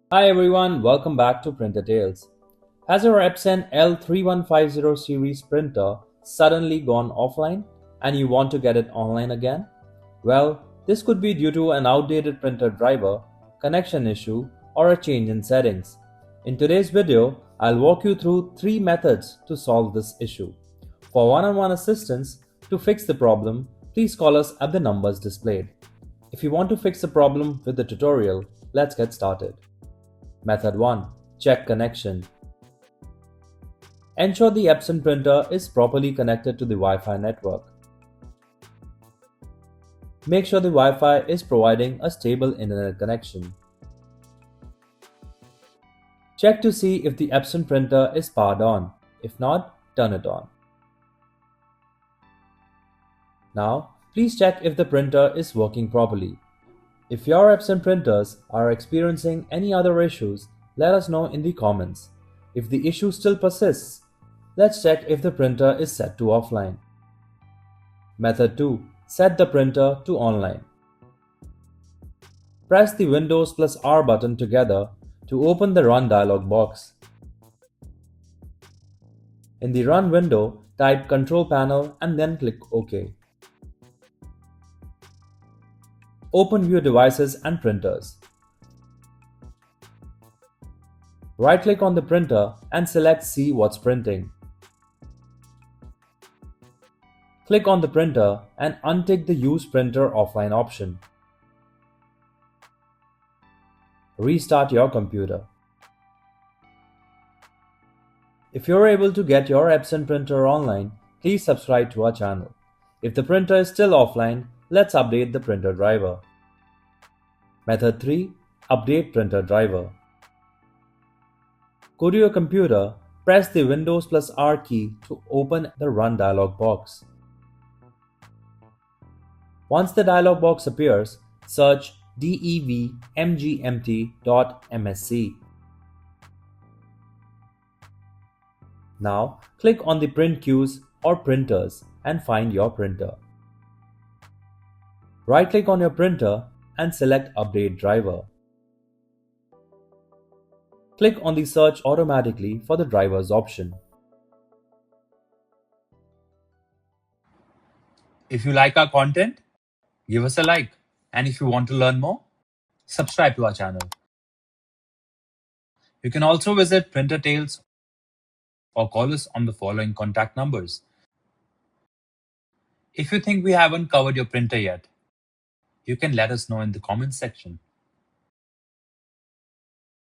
Hi everyone, welcome back to Printer Tales. Has your Epson L3150 series printer suddenly gone offline and you want to get it online again? Well, this could be due to an outdated printer driver, connection issue, or a change in settings. In today's video, I'll walk you through 3 methods to solve this issue. For one-on-one assistance to fix the problem, please call us at the numbers displayed. If you want to fix the problem with the tutorial, let's get started. Method 1. Check connection. Ensure the Epson printer is properly connected to the Wi-Fi network. Make sure the Wi-Fi is providing a stable internet connection. Check to see if the Epson printer is powered on. If not, turn it on. Now, please check if the printer is working properly. If your Epson printers are experiencing any other issues, let us know in the comments. If the issue still persists, let's check if the printer is set to offline. Method 2. Set the printer to online. Press the Windows plus R button together to open the Run dialog box. In the Run window, type Control Panel and then click OK. Open View Devices and Printers. Right-click on the printer and select See What's Printing. Click on the printer and untick the Use Printer Offline option. Restart your computer. If you're able to get your Epson printer online, please subscribe to our channel. If the printer is still offline, let's update the printer driver. Method 3. Update printer driver. Go to your computer, press the Windows plus R key to open the Run dialog box. Once the dialog box appears, search devmgmt.msc. Now, click on the Print Queues or Printers and find your printer. Right-click on your printer and select Update Driver. Click on the Search automatically for the drivers option. If you like our content, give us a like. And if you want to learn more, subscribe to our channel. You can also visit Printer Tales or call us on the following contact numbers. If you think we haven't covered your printer yet, you can let us know in the comments section.